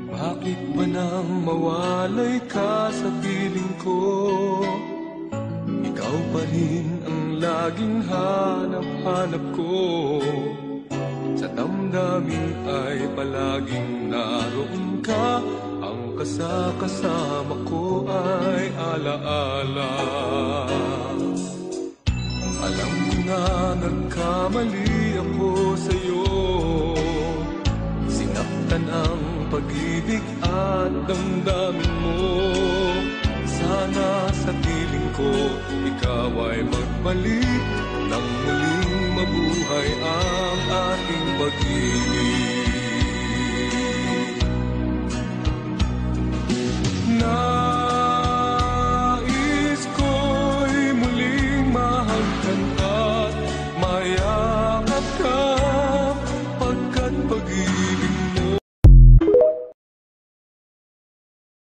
Bakit ba nang mawalay ka sa piling ko? Ikaw pa rin ang laging hanap-hanap ko. Sa damdamin ay palaging naroon ka. Ang kasama ko ay alaala. Alam ko na nagkamali ako sa'yo. Sinaktan ang pag-ibig at damdamin mo. Sana sa piling ko ikaw ay magbalik nang muling mabuhay ang ating pag-ibig.